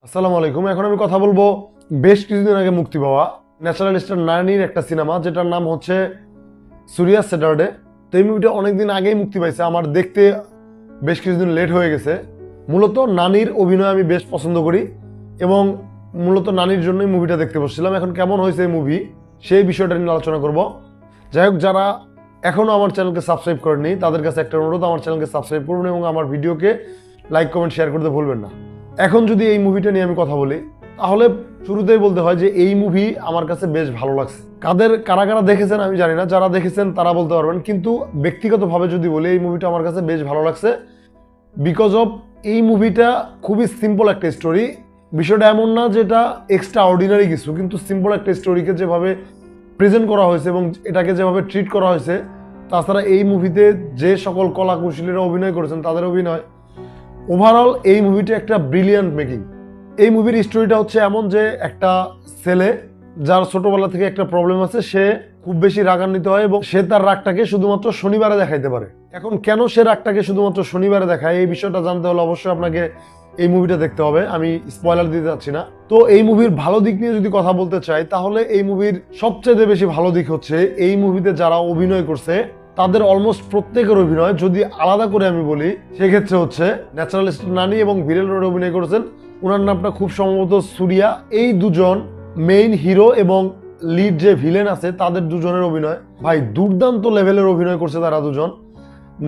আসসালামু আলাইকুম। এখন আমি কথা বলবো বেশ কিছুদিন আগে মুক্তি পাওয়া ন্যাচারাল স্টার নানির একটা সিনেমা, যেটার নাম হচ্ছে সুরিয়া স্যাটারডে। তো এই মুভিটা অনেকদিন আগেই মুক্তি পাইছে, আমার দেখতে বেশ কিছুদিন লেট হয়ে গেছে। মূলত নানির অভিনয় আমি বেশ পছন্দ করি এবং মূলত নানির জন্যই মুভিটা দেখতে বসছিলাম। এখন কেমন হয়েছে এই মুভি সেই বিষয়টা নিয়ে আলোচনা করব। যাই হোক, যারা এখনও আমার চ্যানেলকে সাবস্ক্রাইব করেননি তাদের কাছে একটা অনুরোধ, আমার চ্যানেলকে সাবস্ক্রাইব করবেন এবং আমার ভিডিওকে লাইক কমেন্ট শেয়ার করতে ভুলবেন না। এখন যদি এই মুভিটা নিয়ে আমি কথা বলি, তাহলে শুরুতেই বলতে হয় যে এই মুভি আমার কাছে বেশ ভালো লাগছে। কারা কারা দেখেছেন আমি জানি না, যারা দেখেছেন তারা বলতে পারবেন, কিন্তু ব্যক্তিগতভাবে যদি বলি এই মুভিটা আমার কাছে বেশ ভালো লাগছে। বিকজ অফ এই মুভিটা খুবই সিম্পল একটা স্টোরি। বিষয়টা এমন না যে এটা এক্সট্রা অর্ডিনারি কিছু, কিন্তু সিম্পল একটা স্টোরিকে যেভাবে প্রেজেন্ট করা হয়েছে এবং এটাকে যেভাবে ট্রিট করা হয়েছে, তাছাড়া এই মুভিতে যে সকল কলা কুশলীরা অভিনয় করেছেন তাদের অভিনয়, ওভারঅল এই মুভিটা একটা ব্রিলিয়ান্ট মেকিং। এই মুভির স্টোরিটা হচ্ছে এমন যে একটা ছেলে যার ছোটবেলা থেকে একটা প্রবলেম আছে, সে খুব বেশি রাগান্বিত হয় এবং সে তার রাগটাকে শুধুমাত্র শনিবারে দেখাইতে পারে। এখন কেন সে রাগটাকে শুধুমাত্র শনিবারে দেখায়, এই বিষয়টা জানতে হলে অবশ্যই আপনাকে এই মুভিটা দেখতে হবে। আমি স্পয়লার দিতে যাচ্ছি না। তো এই মুভির ভালো দিক নিয়ে যদি কথা বলতে চাই, তাহলে এই মুভির সবচেয়ে বেশি ভালো দিক হচ্ছে এই মুভিতে যারা অভিনয় করছে তাদের অলমোস্ট প্রত্যেকের অভিনয়, যদি আলাদা করে আমি বলি সেক্ষেত্রে হচ্ছে ন্যাচারাল স্টার নানি এবং ভিলেন রোডে অভিনয় করেছেন, ওনার নামটা খুব সম্ভবত সুরিয়া। এই দুজন মেইন হিরো এবং লিড যে ভিলেন আছে তাদের দুজনের অভিনয় ভাই দুর্দান্ত লেভেলের অভিনয় করছে তারা দুজন।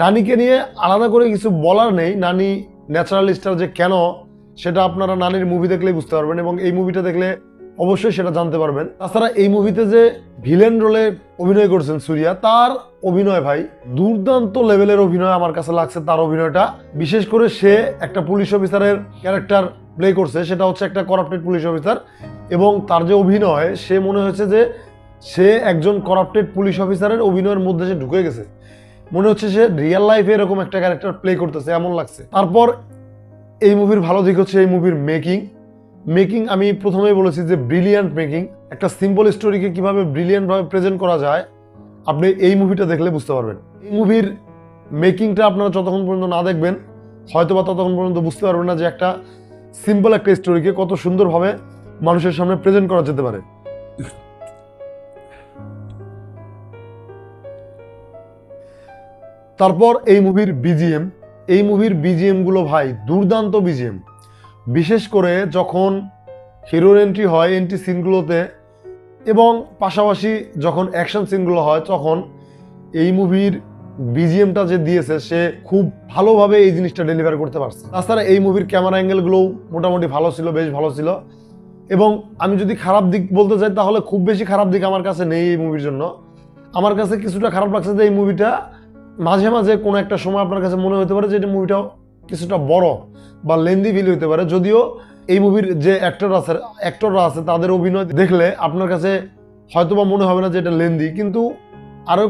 নানিকে নিয়ে আলাদা করে কিছু বলার নেই, নানি ন্যাচারাল স্টার যে কেন, সেটা আপনারা নানির মুভি দেখলেই বুঝতে পারবেন এবং এই মুভিটা দেখলে অবশ্যই সেটা জানতে পারবেন। তাছাড়া এই মুভিতে যে ভিলেন রোলে অভিনয় করছেন সুরিয়া, তার অভিনয় ভাই দুর্দান্ত লেভেলের অভিনয় আমার কাছে লাগছে তার অভিনয়টা। বিশেষ করে সে একটা পুলিশ অফিসারের ক্যারেক্টার প্লে করছে, সেটা হচ্ছে একটা করাপ্টেড পুলিশ অফিসার, এবং তার যে অভিনয়, সে মনে হয়েছে যে সে একজন করাপ্টেড পুলিশ অফিসারের অভিনয়ের মধ্যে সে ঢুকে গেছে, মনে হচ্ছে সে রিয়েল লাইফে এরকম একটা ক্যারেক্টার প্লে করতেছে এমন লাগছে। তারপর এই মুভির ভালো দিক হচ্ছে এই মুভির মেকিং আমি প্রথমেই বলেছি যে ব্রিলিয়ান্ট মেকিং। একটা সিম্পল স্টোরিকে কিভাবে ব্রিলিয়ান্ট ভাবে প্রেজেন্ট করা যায় আপনি এই মুভিটা দেখলে বুঝতে পারবেন। এই মুভির মেকিংটা আপনারা যতক্ষণ পর্যন্ত না দেখবেন হয়তোবা ততক্ষণ পর্যন্ত বুঝতে পারবেন না যে একটা সিম্পল একটা স্টোরিকে কত সুন্দরভাবে মানুষের সামনে প্রেজেন্ট করা যেতে পারে। তারপর এই মুভির বিজিএম গুলো ভাই দুর্দান্ত বিজিএম। বিশেষ করে যখন হিরোর এন্ট্রি হয় এন্ট্রি সিনগুলোতে এবং পাশাপাশি যখন অ্যাকশন সিনগুলো হয়, তখন এই মুভির বিজিএমটা যে দিয়েছে সে খুব ভালোভাবে এই জিনিসটা ডেলিভার করতে পারছে। তাছাড়া এই মুভির ক্যামেরা অ্যাঙ্গেলগুলোও মোটামুটি ভালো ছিল, বেশ ভালো ছিল। এবং আমি যদি খারাপ দিক বলতে চাই, তাহলে খুব বেশি খারাপ দিক আমার কাছে নেই এই মুভির জন্য। আমার কাছে কিছুটা খারাপ লাগছে যে এই মুভিটা মাঝে মাঝে কোনো একটা সময় আপনার কাছে মনে হতে পারে যে এই মুভিটা কিছুটা বড় বা লেন্দি ফিল হতে পারে। যদিও এই মুভির যে অ্যাক্টররা আছে তাদের অভিনয় দেখলে আপনার কাছে হয়তোবা মনে হবে না যে এটা লেন্দি, কিন্তু আরো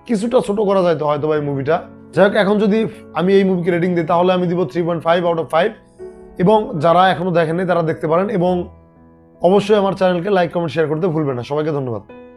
কিছুটা ছোট করা যায় তো হয়তোবা এই মুভিটা। যাই হোক, এখন যদি আমি এই মুভিকে রেটিং দিই তাহলে আমি দিব 3.5 আউট অফ 5। এবং যারা এখনো দেখেননি তারা দেখতে পারেন এবং অবশ্যই আমার চ্যানেলকে লাইক কমেন্ট শেয়ার করতে ভুলবেন না। সবাইকে ধন্যবাদ।